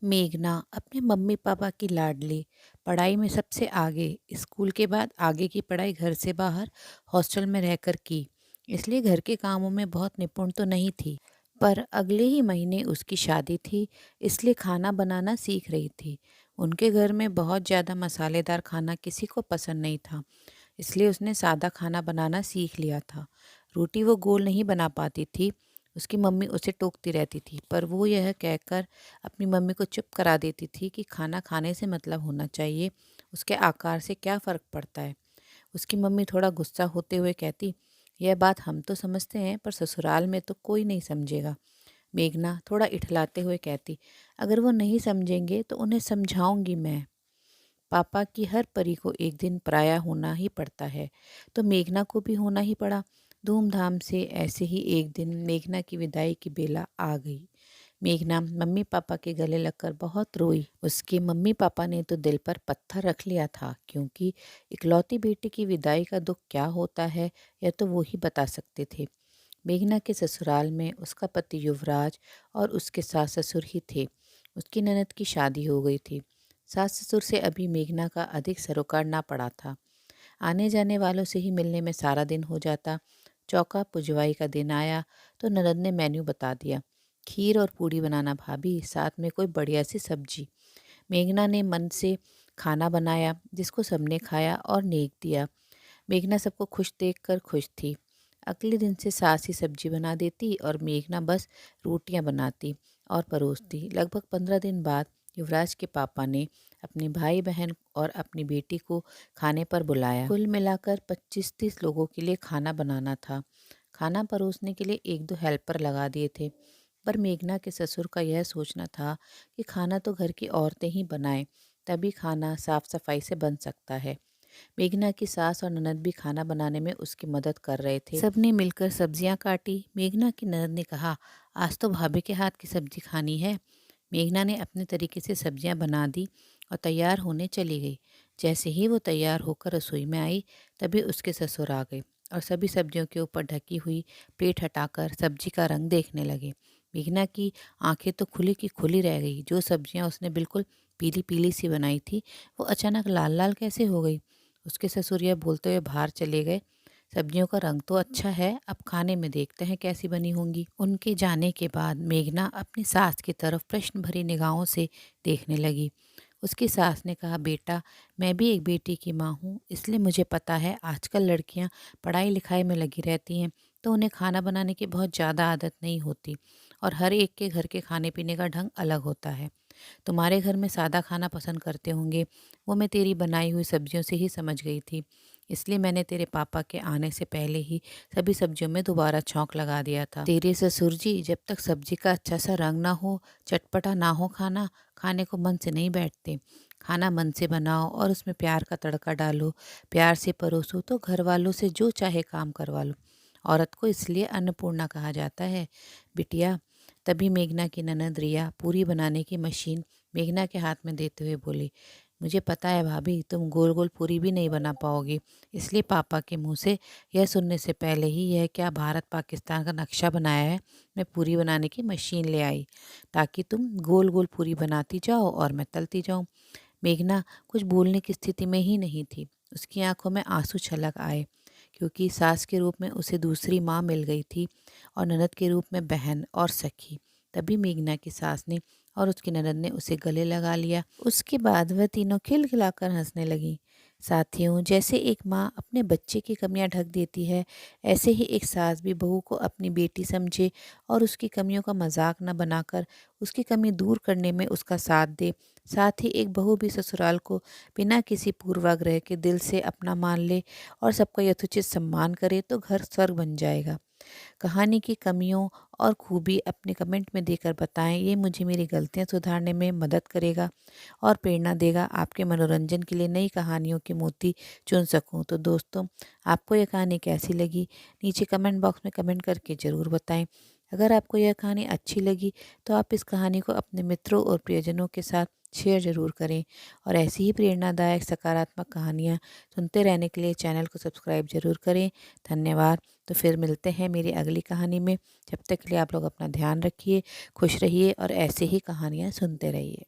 मेघना अपने mummy papa की लाडली, पढ़ाई में सबसे आगे, स्कूल के बाद आगे की पढ़ाई घर से बाहर हॉस्टल में रहकर की। इसलिए घर के कामों में बहुत निपुण तो नहीं थी। पर अगले ही महीने उसकी शादी थी, इसलिए खाना बनाना सीख रही थी। उनके घर में बहुत ज़्यादा मसालेदार खाना किसी को पसंद नहीं था, इसलिए उसने सादा खाना बनाना सीख लिया था। रोटी वो गोल नहीं बना पाती थी। उसकी मम्मी उसे टोकती रहती थी, पर वो यह कहकर अपनी मम्मी को चुप करा देती थी कि खाना खाने से मतलब होना चाहिए, उसके आकार से क्या फ़र्क पड़ता है। उसकी मम्मी थोड़ा गुस्सा होते हुए कहती, यह बात हम तो समझते हैं, पर ससुराल में तो कोई नहीं समझेगा। मेघना थोड़ा इठलाते हुए कहती, अगर वो नहीं समझेंगे तो उन्हें समझाऊंगी मैं। पापा की हर परी को एक दिन पराया होना ही पड़ता है, तो मेघना को भी होना ही पड़ा। धूमधाम से ऐसे ही एक दिन मेघना की विदाई की बेला आ गई। मेघना मम्मी पापा के गले लगकर बहुत रोई। उसके मम्मी पापा ने तो दिल पर पत्थर रख लिया था, क्योंकि इकलौती बेटी की विदाई का दुख क्या होता है यह तो वो ही बता सकते थे। मेघना के ससुराल में उसका पति युवराज और उसके सास ससुर ही थे। उसकी ननद की शादी हो गई थी। सास ससुर से अभी मेघना का अधिक सरोकार ना पड़ा था। आने जाने वालों से ही मिलने में सारा दिन हो जाता। चौका पुजवाई का दिन आया तो ननद ने मेन्यू बता दिया, खीर और पूड़ी बनाना भाभी, साथ में कोई बढ़िया सी सब्जी। मेघना ने मन से खाना बनाया, जिसको सबने खाया और नेक दिया। मेघना सबको खुश देखकर खुश थी। अगले दिन से सास ही सब्जी बना देती और मेघना बस रोटियां बनाती और परोसती। लगभग 15 दिन बाद युवराज के पापा ने अपने भाई बहन और अपनी बेटी को खाने पर बुलाया। कुल मिलाकर 25-30 लोगों के लिए खाना बनाना था। खाना परोसने के लिए एक दो हेल्पर लगा दिए थे, पर मेघना के ससुर का यह सोचना था कि खाना तो घर की औरतें ही बनाएं, तभी खाना साफ सफाई से बन सकता है। मेघना की सास और ननद भी खाना बनाने में उसकी मदद कर रहे थे। सबने मिलकर सब्जियां काटी। मेघना की ननद ने कहा, आज तो भाभी के हाथ की सब्जी खानी है। मेघना ने अपने तरीके से सब्जियां बना दी और तैयार होने चली गई। जैसे ही वो तैयार होकर रसोई में आई, तभी उसके ससुर आ गए और सभी सब्जियों के ऊपर ढकी हुई प्लेट हटाकर सब्जी का रंग देखने लगे। मेघना की आंखें तो खुली की खुली रह गई। जो सब्जियां उसने बिल्कुल पीली पीली सी बनाई थी, वो अचानक लाल लाल कैसे हो गई। उसके ससुर यह बोलते हुए बाहर चले गए, सब्जियों का रंग तो अच्छा है, अब खाने में देखते हैं कैसी बनी होंगी। उनके जाने के बाद मेघना अपनी सास की तरफ प्रश्न भरी निगाहों से देखने लगी। उसकी सास ने कहा, बेटा, मैं भी एक बेटी की माँ हूँ, इसलिए मुझे पता है आजकल लड़कियाँ पढ़ाई लिखाई में लगी रहती हैं, तो उन्हें खाना बनाने की बहुत ज़्यादा आदत नहीं होती और हर एक के घर के खाने पीने का ढंग अलग होता है। तुम्हारे घर में सादा खाना पसंद करते होंगे, वो मैं तेरी बनाई हुई सब्जियों से ही समझ गई थी। इसलिए मैंने तेरे पापा के आने से पहले ही सभी सब्जियों में दोबारा छौंक लगा दिया था। तेरे ससुर जी जब तक सब्जी का अच्छा सा रंग ना हो, चटपटा ना हो खाना, खाने को मन से नहीं बैठते। खाना मन से बनाओ और उसमें प्यार का तड़का डालो, प्यार से परोसो तो घर वालों से जो चाहे काम करवा लो। औरत को इसलिए अन्नपूर्णा कहा जाता है बिटिया। तभी मेघना की ननद रिया पूरी बनाने की मशीन मेघना के हाथ में देते हुए बोली, मुझे पता है भाभी, तुम गोल गोल पूरी भी नहीं बना पाओगी, इसलिए पापा के मुंह से यह सुनने से पहले ही यह क्या भारत पाकिस्तान का नक्शा बनाया है, मैं पूरी बनाने की मशीन ले आई ताकि तुम गोल गोल पूरी बनाती जाओ और मैं तलती जाऊं। मेघना कुछ बोलने की स्थिति में ही नहीं थी। उसकी आंखों में आंसू छलक आए, क्योंकि सास के रूप में उसे दूसरी माँ मिल गई थी और ननद के रूप में बहन और सखी। तभी मेघना की सास ने और उसकी ननद ने उसे गले लगा लिया। उसके बाद वह तीनों खिलखिलाकर हंसने लगी। साथियों, जैसे एक माँ अपने बच्चे की कमियां ढक देती है, ऐसे ही एक सास भी बहू को अपनी बेटी समझे और उसकी कमियों का मजाक न बनाकर उसकी कमी दूर करने में उसका साथ दे। साथ ही एक बहू भी ससुराल को बिना किसी पूर्वाग्रह के दिल से अपना मान ले और सबका यथोचित सम्मान करे, तो घर स्वर्ग बन जाएगा। कहानी की कमियों और खूबी अपने कमेंट में देकर बताएं, ये मुझे मेरी गलतियां सुधारने में मदद करेगा और प्रेरणा देगा, आपके मनोरंजन के लिए नई कहानियों के मोती चुन सकूं। तो दोस्तों, आपको यह कहानी कैसी लगी, नीचे कमेंट बॉक्स में कमेंट करके ज़रूर बताएं। अगर आपको यह कहानी अच्छी लगी तो आप इस कहानी को अपने मित्रों और प्रियजनों के साथ शेयर ज़रूर करें और ऐसी ही प्रेरणादायक सकारात्मक कहानियाँ सुनते रहने के लिए चैनल को सब्सक्राइब ज़रूर करें। धन्यवाद। तो फिर मिलते हैं मेरी अगली कहानी में। जब तक के लिए आप लोग अपना ध्यान रखिए, खुश रहिए और ऐसे ही कहानियाँ सुनते रहिए।